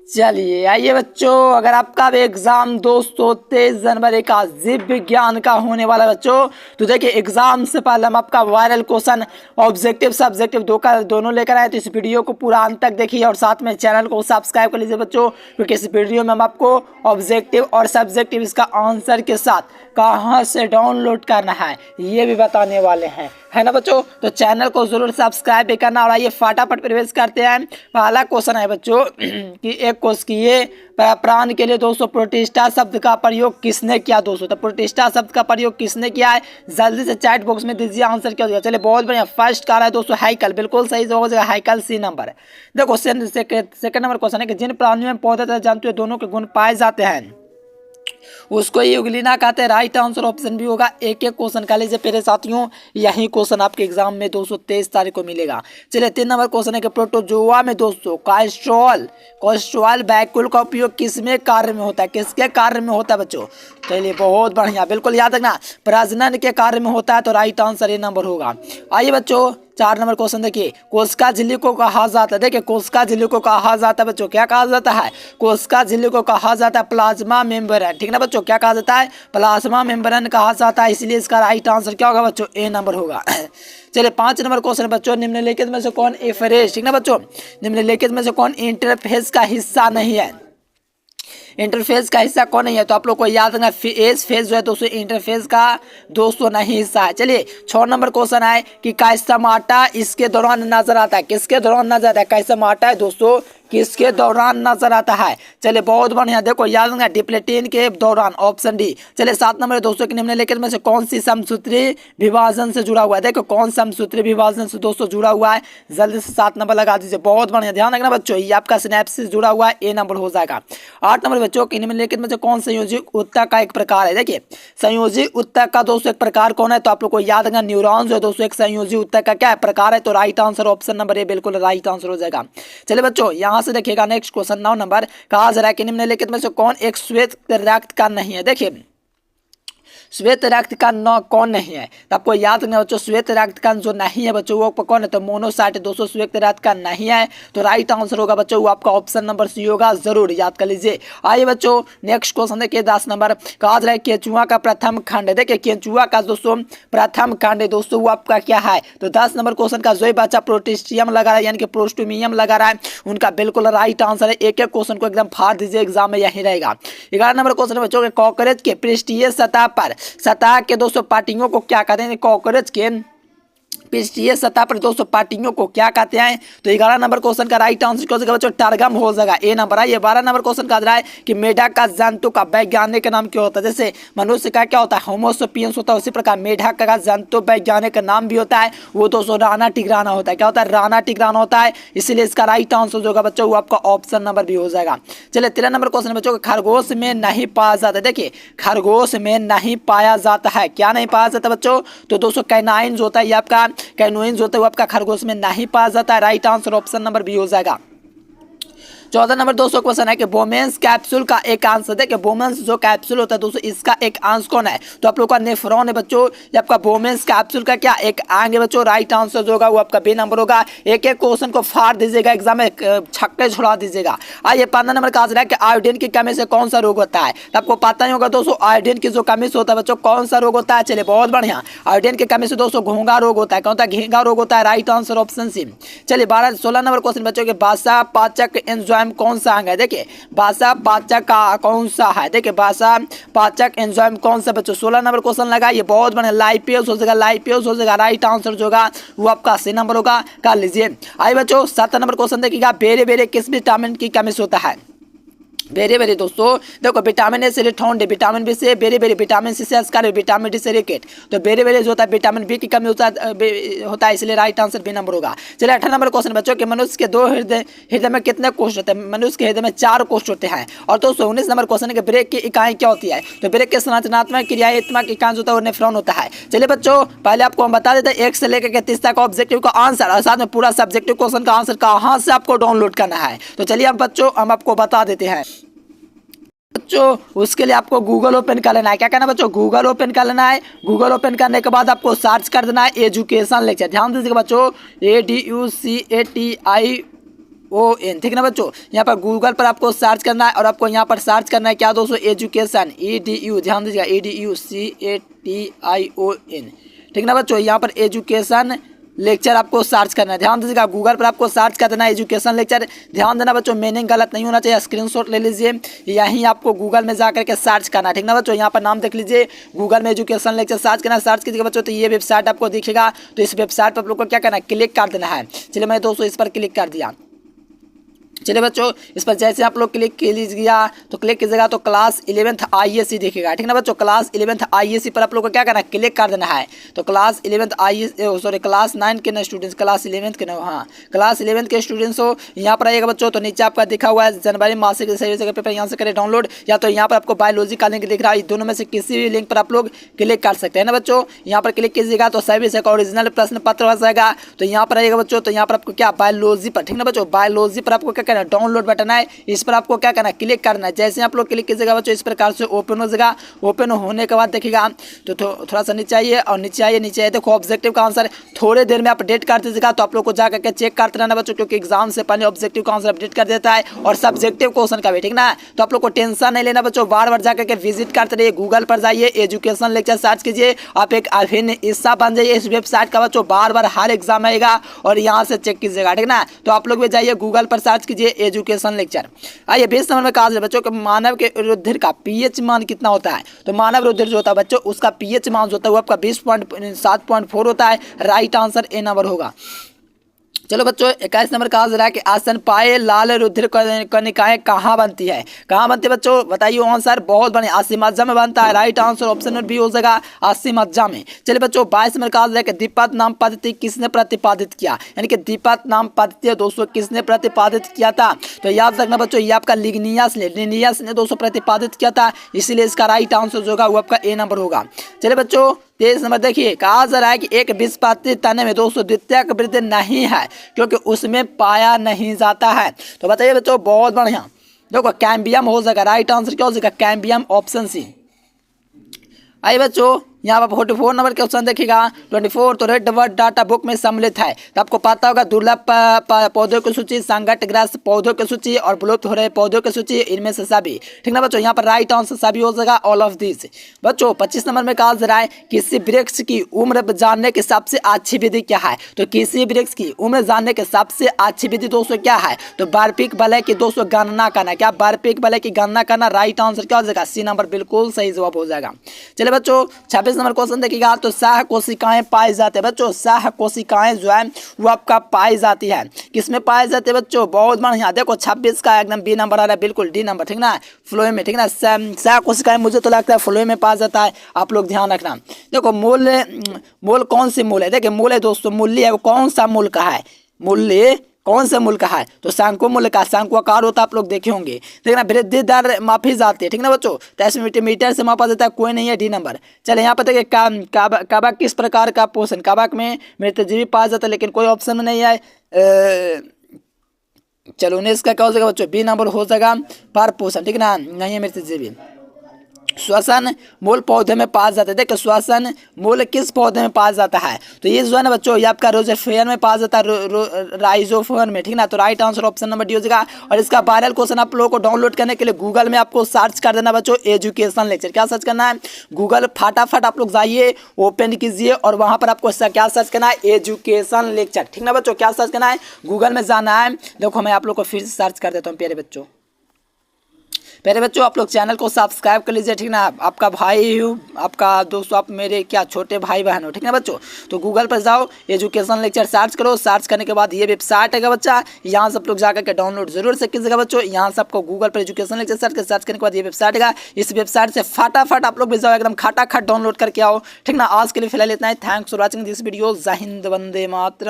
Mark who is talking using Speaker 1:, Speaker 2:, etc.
Speaker 1: चलिए आइए बच्चों, अगर आपका भी एग्जाम दोस्तों 23 जनवरी का जीव विज्ञान का होने वाला बच्चों, तो देखिए एग्जाम से पहले हम आपका वायरल क्वेश्चन ऑब्जेक्टिव सब्जेक्टिव दोनों लेकर आए। तो इस वीडियो को पूरा अंत तक देखिए और साथ में चैनल को सब्सक्राइब कर लीजिए बच्चों, क्योंकि इस वीडियो में हम आपको ऑब्जेक्टिव और सब्जेक्टिव इसका आंसर के साथ कहाँ से डाउनलोड करना है ये भी बताने वाले हैं, है ना बच्चों। तो चैनल को जरूर सब्सक्राइब भी करना। और आइए फटाफट प्रवेश करते हैं। पहला क्वेश्चन है बच्चों कि एक कोश किए प्राण के लिए दोस्तों प्रोटिस्टा शब्द का प्रयोग किसने किया दोस्तों। तो प्रोटिस्टा शब्द का प्रयोग किसने किया है, जल्दी से चैट बॉक्स में दीजिए आंसर क्या होगा। चलिए बहुत बढ़िया, फर्स्ट का रहा है दोस्तों हाइकल, बिल्कुल सही हो जाएगा हाइकल, सी नंबर। देखो सेकंड नंबर क्वेश्चन है कि जिन प्राणियों में पौधे तथा जंतु दोनों के गुण पाए जाते हैं उसको यूग्लिना कहते हैं। राइट आंसर ऑप्शन भी होगा। एक एक क्वेश्चन कर लीजिए मेरे साथियों, यही क्वेश्चन आपके एग्जाम में 223 तारीख को मिलेगा। चलिए 3 नंबर क्वेश्चन है कि प्रोटोजोआ में दोस्तों कोलेस्ट्रॉल वैक्यूल का उपयोग किसमें कार्य में होता है, किसके कार्य में होता है बच्चों। चलिए बहुत बढ़िया, बिल्कुल याद रखना, प्रजनन के कार्य में होता है। तो राइट आंसर ये नंबर होगा। आइए बच्चों 4 नंबर क्वेश्चन देखिए, कोशिका झिल्ली को कहा जाता है। देखिए कोशिका झिल्ली को कहा जाता है बच्चों, क्या कहा जाता है, कोशिका झिल्ली को कहा जाता है प्लाज्मा मेम्ब्रेन, ठीक ना बच्चों, क्या कहा जाता है, प्लाज्मा मेम्ब्रेन कहा जाता है। इसलिए इसका राइट आंसर क्या होगा बच्चों, ए नंबर होगा। चलिए 5 नंबर क्वेश्चन बच्चों, निम्नलिखित में से कौन एफरेज, ठीक ना बच्चों, निम्नलिखित में से कौन इंटरफेस का हिस्सा नहीं है। इंटरफेस का हिस्सा कौन नहीं है, तो आप लोग को याद रखना फेज जो है दोस्तों इंटरफेस का दोस्तों नहीं हिस्सा है। चलिए 6 नंबर क्वेश्चन है कि काइस्टमाटा इसके दौरान नजर आता है, किसके दौरान नजर आता है, काइस्टमाटा है दोस्तों किसके दौरान नजर आता है। चलिए बहुत बढ़िया, देखो याद रखना डिप्लेटिन के दौरान, ऑप्शन डी। चलिए 7 नंबर दोस्तों के निम्नलिखित में से कौन सी समसूत्री विभाजन से जुड़ा हुआ है। देखो कौन समसूत्री विभाजन से दोस्तों जुड़ा हुआ है, जल्दी से 7 नंबर लगा दीजिए। बहुत बढ़िया, ध्यान रखना बच्चों, ये आपका सिनेप्सिस जुड़ा हुआ है, ए नंबर हो जाएगा। 8 नंबर बच्चों के निम्नलिखित में से कौन संयोजी उत्तक का एक प्रकार है। देखिए संयोजी उत्तक का दोस्तों एक प्रकार कौन है, तो आप लोग को याद रखना न्यूरॉन जो है दोस्तों एक संयोजी उत्तक का क्या है, प्रकार है। तो right answer option number A बिल्कुल राइट आंसर हो जाएगा। चलिए बच्चों यहाँ से देखिएगा नेक्स्ट क्वेश्चन 9 नंबर, कहा जा रहा है कि निम्नलिखित में से कौन एक श्वेत रक्त का नहीं है। देखिए श्वेत रक्त कण कौन नहीं है, तो आपको याद रखना बच्चों श्वेत रक्त कण जो नहीं है बच्चों वो कौन है, तो मोनोसाइट दोस्तों श्वेत रक्त कण नहीं है। तो राइट आंसर होगा बच्चों वो आपका ऑप्शन नंबर सी होगा, जरूर याद कर लीजिए। आइए बच्चों नेक्स्ट क्वेश्चन देखिए 10 नंबर, कहा जा रहा है केंचुआ का प्रथम खंड। देखिए केंचुआ का दोस्तों प्रथम खंड है दोस्तों वो आपका क्या है। तो 10 नंबर क्वेश्चन का जो ही बच्चा प्रोटिस्टियम लगा रहा है यानी कि प्रोस्टोमियम लगा रहा है उनका बिल्कुल राइट आंसर है। एक एक क्वेश्चन को एकदम फाड़ दीजिए, एग्जाम में यही रहेगा। 11 नंबर क्वेश्चन बच्चों के कॉकरोच के पृष्ठीय सतह के दोस्तों पार्टियों को क्या कहते हैं। कॉकरोच के पृष्ठीय सतह पर दोस्तों पार्टियों को क्या कहते हैं। तो 11 नंबर क्वेश्चन का राइट आंसर क्या हो जाएगा बच्चों, टर्गम हो जाएगा, ए नंबर। ये 12 नंबर क्वेश्चन का रहा है कि मेढक का जंतु का वैज्ञानिक नाम क्या होता है। जैसे मनुष्य का क्या होता है, होमोसेपियंस होता है, उसी प्रकार मेढक का जंतु वैज्ञानिक का नाम भी होता है, वो दोस्तों राणा टिग्राना होता है। क्या होता है, राणा टिग्राना होता है। इसलिए इसका राइट आंसर जो होगा बच्चों वो आपका ऑप्शन नंबर भी हो जाएगा। चलिए 13 नंबर क्वेश्चन बच्चों खरगोश में नहीं पाया जाता। देखिए खरगोश में नहीं पाया जाता है, क्या नहीं पाया जाता बच्चों, तो दोस्तों कैनाइन जो होता है ये आपका कैनोइन जो होता है वो आपका खरगोश में नहीं पाया जाता है। Right answer option number B हो जाएगा। 14 नंबर दोस्तों क्वेश्चन है कि बोमेंस कैप्सूल का एक अंश, देखिए बोमेंस जो कैप्सूल होता है दोस्तों इसका एक अंश कौन है, तो आप लोग का नेफ्रॉन है बच्चों। ये आपका बोमेंस कैप्सूल का क्या एक अंग है बच्चों। राइट आंसर जो होगा वो आपका बी नंबर होगा। एक एक क्वेश्चन को फाड़ दीजिएगा, एग्जाम में छक्के छुड़ा दीजिएगा। आइए 15 नंबर का है कि आयोडीन की कमी से कौन सा रोग होता है। तो आपको पता ही होगा दोस्तों आयोडीन की जो कमी से होता है बच्चों कौन सा रोग होता है। चलिए बहुत बढ़िया, आयोडीन की कमी से दोस्तों घोंघा रोग होता है। कौन सा घोंघा रोग होता है, राइट आंसर ऑप्शन सी। चलिए 16 नंबर क्वेश्चन बच्चों के बासा पाचक एंजाइम कौन सा अंग है। देखिए बासा पाचक का कौन सा है, देखिए बासा पाचक एंजाइम कौन सा बच्चों। 16 नंबर क्वेश्चन लगा, ये बहुत बढ़िया लाइपेज हो जाएगा, लाइपेज हो जाएगा। राइट आंसर जो होगा वो आपका सी नंबर होगा, कर लीजिए। आइए बच्चों 7 नंबर क्वेश्चन देखिएगा, बेरे बेरे किस विटामिन की कमी से होता है। बेरे बेरे दोस्तों देखो विटामिन ए से रिथोंड, विटामिन बी से बेरे बेरे, विटामिन सी से अस्कार, विटामिन डी से रिकेट। तो बेरे बेरे जो होता है विटामिन बी की कमी होता है, इसलिए राइट आंसर बी नंबर होगा। चलिए 18 नंबर क्वेश्चन बच्चों कि मनुष्य के दो हृदय में कितने कोष होते हैं। मनुष्य के हृदय में 4 कोष होते हैं। और दोस्तों 19 नंबर क्वेश्चन है ब्रेक की इकाई क्या होती है। तो ब्रेक के संरचनात्मक क्रियात्मक इकाई होता है वो नेफ्रॉन होता है। चलिए बच्चों पहले आपको हम बता देते हैं 1 से लेकर 30 तक ऑब्जेक्टिव का आंसर और साथ में पूरा सब्जेक्टिव क्वेश्चन का आंसर कहाँ से आपको डाउनलोड करना है। तो चलिए अब बच्चों हम आपको बता देते हैं बच्चों। उसके लिए आपको गूगल ओपन कर लेना है। क्या करना है बच्चों, गूगल ओपन कर लेना है। गूगल ओपन करने के बाद आपको सर्च कर देना है एजुकेशन लेक्चर। ध्यान दीजिएगा बच्चों, ADUCATI ON, ठीक है ना बच्चों। यहाँ पर गूगल पर आपको सर्च करना है और आपको यहाँ पर सर्च करना है क्या दोस्तों, एजुकेशन, EDU, ध्यान दीजिएगा, EDUCATION, ठीक ना बच्चों। यहाँ पर एजुकेशन लेक्चर आपको सर्च करना है, ध्यान दीजिएगा। गूगल पर आपको सर्च कर देना है एजुकेशन लेक्चर, ध्यान देना बच्चों, मीनिंग गलत नहीं होना चाहिए, स्क्रीनशॉट ले लीजिए। यहीं आपको गूगल में जा करके सर्च करना है, ठीक ना बच्चों। यहाँ पर नाम देख लीजिए, गूगल में एजुकेशन लेक्चर सर्च करना है, सर्च कीजिएगा बच्चों तो ये वेबसाइट आपको दिखेगा। तो इस वेबसाइट पर आप लोग को क्या करना है, क्लिक कर देना है। चलिए मैं दोस्तों इस पर क्लिक कर दिया। चलिए बच्चों इस पर जैसे आप लोग क्लिक कीजिएगा तो क्लिक कीजिएगा तो क्लास 11th ISC दिखेगा, ठीक ना बच्चों। क्लास 11th ISC पर आप लोग को क्या करना है, क्लिक कर देना है। तो क्लास 11th क्लास 9 के स्टूडेंट्स, क्लास 11th के हाँ क्लास 11th के स्टूडेंट्स हो, यहाँ पर आइएगा बच्चों तो नीचे आपका दिखा हुआ है जनवरी मासिक सही पेपर, यहाँ से करें डाउनलोड, या तो यहाँ पर आपको बायोलॉजी का लिंक दिख रहा है, दोनों में से किसी भी लिंक पर आप लोग क्लिक कर सकते हैं ना बच्चों। यहाँ पर क्लिक कीजिएगा तो सभी से ओरिजिनल प्रश्न पत्र हो जाएगा। तो यहाँ पर आइएगा बच्चों तो यहाँ पर आपको क्या बायोलॉजी पर, ठीक ना बच्चों, बायोलॉजी पर आपको क्या करना है, डाउनलोड बटन है, इस पर आपको क्या करना है, क्लिक करना है। जैसे आप लोग क्लिक कीजिएगा बच्चों इस प्रकार से ओपन हो जाएगा। ओपन होने के बाद देखिएगा तो थोड़ा सा नीचे आइए और नीचे आइए देखो ऑब्जेक्टिव का आंसर थोड़े देर में अपडेट कर दीजिएगा। तो आप लोग को जा करके चेक करते रहना बच्चों, क्योंकि एग्जाम से पहले ऑब्जेक्टिव का आंसर अपडेट कर देता है और सब्जेक्टिव क्वेश्चन का भी, ठीक ना। तो आप लोग को टेंशन नहीं लेना बच्चों, बार बार जाकर के विजिट करते रहिए, गूगल पर जाइए, एजुकेशन लेक्चर सर्च कीजिए, आप एक अभिन्न हिस्सा बन जाइए इस वेबसाइट का बच्चों। बार बार हर एग्जाम आएगा और यहाँ से चेक कीजिएगा, ठीक ना। तो आप लोग भी जाइए गूगल पर सर्च कीजिए एजुकेशन लेक्चर। आइए 20 नंबर में कहा जाए बच्चों कि मानव के रुधिर का pH मान कितना होता है। तो मानव रुधिर जो होता है बच्चों उसका pH मान जो होता है वो आपका 20.7.4 होता है। राइट आंसर ए नंबर होगा। चलो बच्चों 21 नंबर कहा जा रहा है कि स्तनपायी लाल रुधिर कणिकाएं कहाँ बनती है, कहाँ बनती है बच्चों, बताइए आंसर। बहुत बढ़िया, अस्थि में बनता है। Right answer option number B हो जाएगा, अस्थि में। चलिए बच्चों 22 नंबर कहा जा रहा है कि द्विपद नाम पद्धति किसने प्रतिपादित किया, यानी कि द्विपद नाम पद्धति दोस्तों किसने प्रतिपादित किया था। तो याद रखना बच्चों ये आपका लिग्नियस ने दोस्तों प्रतिपादित किया था, इसीलिए इसका राइट आंसर जो होगा वो आपका ए नंबर होगा। चलिए बच्चों 23 नंबर देखिए, कहा जा रहा है कि एक बीजपत्री तने में दोस्तों द्वितीयक वृद्धि नहीं है क्योंकि उसमें पाया नहीं जाता है। तो बताइए बच्चों, बहुत बढ़िया, देखो कैम्बियम हो जाएगा। राइट आंसर क्या हो जाएगा, कैम्बियम, ऑप्शन सी। आइए बच्चों यहाँ पर 44 नंबर के ऑप्शन देखिएगा 24 तो रेड वर्ड डाटा बुक में सम्मिलित है। तो आपको पता होगा दुर्लभ पौधों की सूची, संकटग्रस्त पौधों की सूची और विलुप्त हो रहे पौधों की सूची, इनमें से सभी, ठीक ना बच्चों। यहाँ पर राइट आंसर सभी हो जाएगा, ऑल ऑफ दिस। बच्चों 25 नंबर में कहा जा रहा है किसी वृक्ष की उम्र जानने की सबसे अच्छी विधि क्या है। तो किसी वृक्ष की उम्र जानने की सबसे अच्छी विधि दोस्तों क्या है, तो वार्षिक वलय की दोस्तों गणना करना। क्या वार्षिक वलय की गणना करना। राइट आंसर क्या हो जाएगा, सी नंबर बिल्कुल सही जवाब हो जाएगा। चलिए बच्चों 26 नंबर क्वेश्चन देखिएगा, तो सह कोशिकाएं पाई जाती है बच्चों। सह कोशिकाएं जो है वो आपका पाई जाती है, किसमें पाई जाती है बच्चों, बहुत बढ़िया। देखो 26 का एकदम बी नंबर आ रहा है, बिल्कुल डी नंबर, ठीक ना, फ्लोएम में, ठीक ना। सह कोशिकाएं मुझे तो लगता है फ्लोएम में पाया जाता है, आप लोग ध्यान रखना। देखो मूल कौन सी मूल है, देखिए मूल है दोस्तों, मूल्य है वो कौन सा मूल का है, मूल्य कौन से मूल का है, तो शंकु मूल का, शंकु आकार होता है, आप लोग देखे होंगे, ठीक ना। वृद्धि दर मापी जाती है, ठीक ना बच्चों, तो मीटर से मापा जाता है, कोई नहीं है, डी नंबर। चले यहाँ पर देखिए कवक किस प्रकार का पोषण, कवक में मृतजीवी पाया जाता है लेकिन कोई ऑप्शन में नहीं है। चलो 19 का क्या हो जाएगा बच्चों, बी नंबर हो जाएगा, पर पोषण, ठीक ना, नहीं है मृतजीवी। श्वसन मूल पौधे में पाया जाता है। देखो श्वसन मूल किस पौधे में पाया जाता है, तो ये जो है ना बच्चों ये आपका रोजेफेयर में पाया जाता है, राइजोफोन में, ठीक ना। तो right answer option number D हो जाएगा। और इसका वायरल क्वेश्चन आप लोगों को डाउनलोड करने के लिए गूगल में आपको सर्च कर देना बच्चों, एजुकेशन लेक्चर। क्या सर्च करना है, गूगल फटाफट आप लोग जाइए, ओपन कीजिए और वहां पर आपको क्या सर्च करना है, एजुकेशन लेक्चर, ठीक ना बच्चों। क्या सर्च करना है, गूगल में जाना है। देखो मैं आप लोग को फिर से सर्च कर देता हूँ प्यारे बच्चों। पहले बच्चों आप लोग चैनल को सब्सक्राइब कर लीजिए, ठीक ना। आपका भाई हूँ, आपका दोस्तों, आप मेरे क्या छोटे भाई बहन हो, ठीक ना बच्चों। तो गूगल पर जाओ, एजुकेशन लेक्चर सर्च करो, सर्च करने के बाद ये वेबसाइट है बच्चा, यहाँ से आप लोग जाकर के डाउनलोड जरूर से कीजिएगा बच्चों। यहाँ से आपको गूगल पर एजुकेशन लेक्चर सर्च करने के बाद ये वेबसाइट है, इस वेबसाइट से फटाफट आप लोग भी जाओ, एकदम खटाखट डाउनलोड करके आओ, ठीक ना। आज के लिए फिलहाल इतना ही। Thanks for watching this video. जय हिंद, वंदे मातरम।